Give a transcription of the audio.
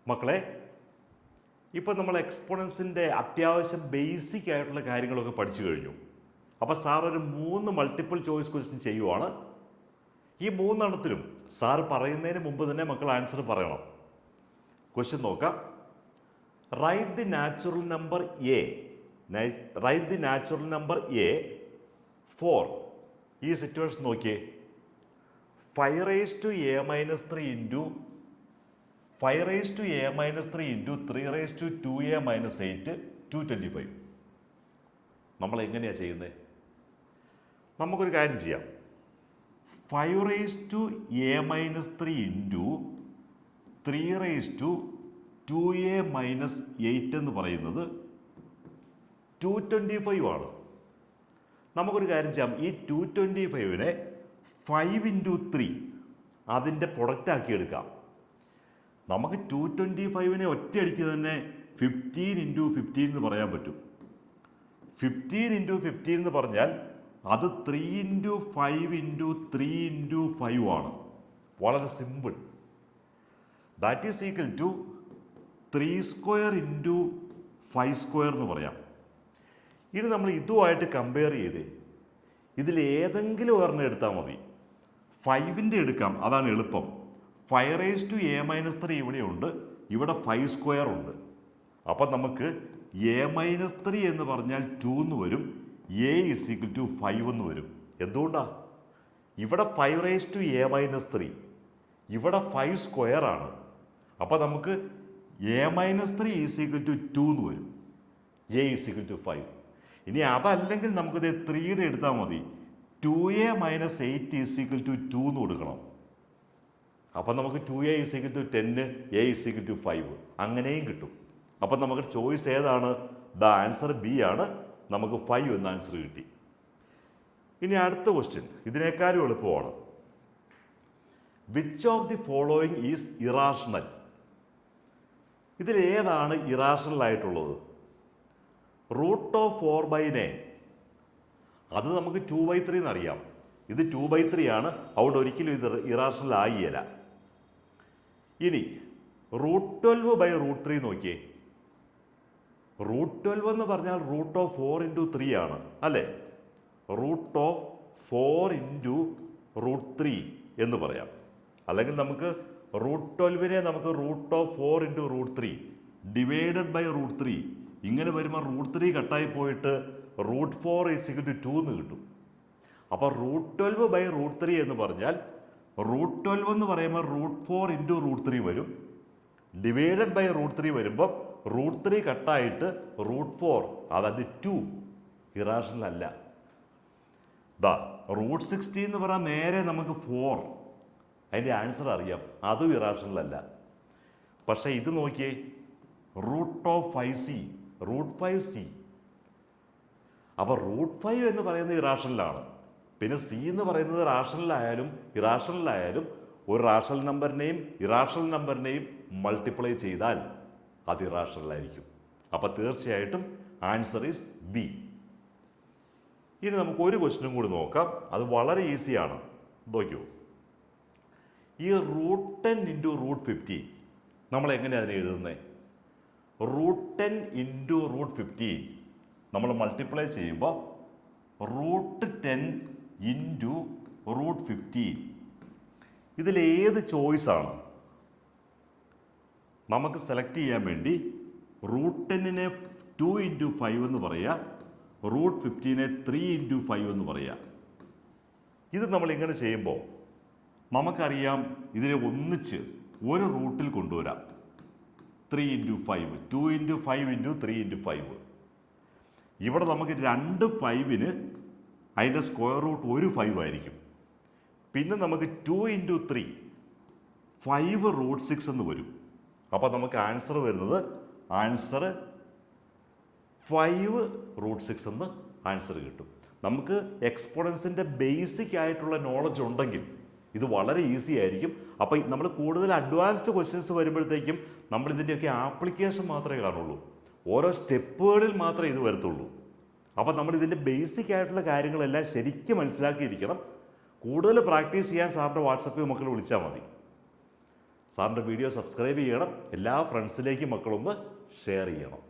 മക്കളെ, ഇപ്പോൾ നമ്മൾ എക്സ്പോണൻസിൻ്റെ അത്യാവശ്യം ബേസിക് ആയിട്ടുള്ള കാര്യങ്ങളൊക്കെ പഠിച്ചു കഴിഞ്ഞു. അപ്പോൾ സാർ ഒരു 3 മൾട്ടിപ്പിൾ ചോയ്സ് ക്വസ്റ്റ്യൻ ചെയ്യുവാണ്. ഈ 3 സാർ പറയുന്നതിന് മുമ്പ് തന്നെ മക്കൾ ആൻസർ പറയണം. ക്വസ്റ്റ്യൻ നോക്കാം. Write the natural number A for ഈ സിറ്റുവേഷൻ നോക്കിയേ. 5 raised to a minus 3 into 5 raised to a minus 3 into 3 raised to 2a minus 8 225. നമ്മൾ എങ്ങനെയാണ് ചെയ്യുന്നത്? നമുക്കൊരു കാര്യം ചെയ്യാം. 5 raised to a minus 3 into 3 raised to 2a minus 8 എന്ന് പറയുന്നത് 225 ആണ്. നമുക്കൊരു കാര്യം ചെയ്യാം. ഈ 225നെ 5 into 3 അതിൻ്റെ പ്രൊഡക്റ്റ് ആക്കി എടുക്കാം. നമുക്ക് 225നെ ഒറ്റയടിക്ക് തന്നെ 15 into 15 എന്ന് പറയാൻ പറ്റും. 15 into 15 എന്ന് പറഞ്ഞാൽ അത് 3 into 5 into 3 into 5 ആണ്. വളരെ simple. That is equal to 3 square into 5 square എന്ന് പറയാം. ഇനി നമ്മൾ ഇതുമായിട്ട് കമ്പയർ ചെയ്ത് ഇതിൽ ഏതെങ്കിലും ഒരെണ്ണം എടുത്താൽ മതി. 5ൻ്റെ എടുക്കാം, അതാണ് എളുപ്പം. 5 raised to a minus 3 ഇവിടെയുണ്ട്, ഇവിടെ 5 square ഉണ്ട്. അപ്പം നമുക്ക് a minus 3 എന്ന് പറഞ്ഞാൽ 2 എന്ന് വരും, a is equal to 5 എന്ന് വരും. എന്തുകൊണ്ടാണ്? ഇവിടെ 5 raised to a minus 3, ഇവിടെ 5 square ആണ്. അപ്പം നമുക്ക് a minus 3 is equal to 2 എന്ന് വരും, a is equal to 5. ഇനി അതല്ലെങ്കിൽ നമുക്കിത് 3യുടെ എടുത്താൽ മതി. 2a minus 8 is equal to 2 എന്ന് കൊടുക്കണം. അപ്പം നമുക്ക് 2a is equal to 10, a is equal to 5 അങ്ങനെയും കിട്ടും. അപ്പം നമുക്ക് ചോയ്സ് ഏതാണ്? ദ ആൻസർ ബി ആണ്. നമുക്ക് 5 എന്ന ആൻസർ കിട്ടി. ഇനി അടുത്ത ക്വസ്റ്റ്യൻ ഇതിനേക്കാളും എളുപ്പമാണ്. Which of the following is irrational? ഇതിലേതാണ് ഇറാഷണൽ ആയിട്ടുള്ളത്? റൂട്ട് ഓഫ് 4/9 അത് നമുക്ക് 2/3 എന്നറിയാം. ഇത് 2/3 ആണ്, അതുകൊണ്ട് ഒരിക്കലും ഇത് ഇറാഷണൽ ആയില്ല. ഇനി √12/√3 നോക്കിയേ. √12 എന്ന് പറഞ്ഞാൽ റൂട്ട് ഓഫ് 4 into 3 ആണ്, അല്ലേ? റൂട്ട് ഓഫ് 4 into √3 എന്ന് പറയാം. അല്ലെങ്കിൽ നമുക്ക് √12നെ നമുക്ക് root of 4 into √3 divided by √3 ഇങ്ങനെ വരുമ്പോൾ √3 കട്ടായി പോയിട്ട് √4 is equal to 2 എന്ന് കിട്ടും. അപ്പോൾ √12/√3 എന്ന് പറഞ്ഞാൽ √12 എന്ന് പറയുമ്പോൾ √4 into √3 വരും, ഡിവൈഡഡ് ബൈ √3 വരുമ്പോൾ √3 കട്ടായിട്ട് √4 അതായത് 2 ഇറാഷണൽ അല്ല. √60 എന്ന് പറഞ്ഞാൽ നേരെ നമുക്ക് 4, അതിൻ്റെ ആൻസർ അറിയാം, അതും ഇറാഷണൽ അല്ല. പക്ഷേ ഇത് നോക്കിയേ, √5c അപ്പോൾ √5 എന്ന് പറയുന്നത് ഇറാഷണലാണ്. പിന്നെ സി എന്ന് പറയുന്നത് റാഷണലായാലും ഇറാഷണലായാലും ഒരു റാഷണൽ നമ്പറിനെയും ഇറാഷണൽ നമ്പറിനെയും മൾട്ടിപ്ലൈ ചെയ്താൽ അത് ഇറാഷണലായിരിക്കും. അപ്പോൾ തീർച്ചയായിട്ടും ആൻസർ ഈസ് ബി. ഇനി നമുക്ക് ഒരു ക്വസ്റ്റ്യനും കൂടി നോക്കാം. അത് വളരെ ഈസിയാണ്. നോക്കൂ, ഈ √10 into √15 നമ്മൾ എങ്ങനെയാണ് അതിനെ എഴുതുന്നത്? √10 into √15 നമ്മൾ മൾട്ടിപ്ലൈ ചെയ്യുമ്പോൾ √10 into √15 ഇതിലേത് ചോയ്സാണ് നമുക്ക് സെലക്ട് ചെയ്യാൻ വേണ്ടി? √10നെ 2 into 5 എന്ന് പറയുക, √15നെ 3 into 5 എന്ന് പറയുക. ഇത് നമ്മളിങ്ങനെ ചെയ്യുമ്പോൾ നമുക്കറിയാം ഇതിനെ ഒന്നിച്ച് ഒരു റൂട്ടിൽ കൊണ്ടുവരാം. 3 into 5, 2 into 5 into 3 into 5. ഇവിടെ നമുക്ക് 2 5ന് അതിൻ്റെ സ്ക്വയർ റൂട്ട് ഒരു 5 ആയിരിക്കും. പിന്നെ നമുക്ക് 2 into 3 5 √6 എന്ന് വരും. അപ്പോൾ നമുക്ക് ആൻസർ വരുന്നത് 5 √6 എന്ന് ആൻസർ കിട്ടും. നമുക്ക് എക്സ്പോണൻസിൻ്റെ ബേസിക് ആയിട്ടുള്ള നോളജ് ഉണ്ടെങ്കിൽ ഇത് വളരെ ഈസി ആയിരിക്കും. അപ്പോൾ നമ്മൾ കൂടുതൽ അഡ്വാൻസ്ഡ് ക്വസ്റ്റ്യൻസ് വരുമ്പോഴത്തേക്കും നമ്മൾ ഇതിൻ്റെയൊക്കെ ആപ്ലിക്കേഷൻ മാത്രമേ കാണുള്ളൂ, ഓരോ സ്റ്റെപ്പുകളിൽ മാത്രമേ ഇത് വരത്തുള്ളൂ. അപ്പോൾ നമ്മൾ ഇതിൻ്റെ ബേസിക് ആയിട്ടുള്ള കാര്യങ്ങളെല്ലാം ശരിക്കും മനസ്സിലാക്കിയിരിക്കണം. കൂടുതൽ പ്രാക്ടീസ് ചെയ്യാൻ സാറിൻ്റെ വാട്സപ്പിൽ മക്കൾ വിളിച്ചാൽ മതി. സാറിൻ്റെ വീഡിയോ സബ്സ്ക്രൈബ് ചെയ്യണം, എല്ലാ ഫ്രണ്ട്സിലേക്കും മക്കളൊന്ന് ഷെയർ ചെയ്യണം.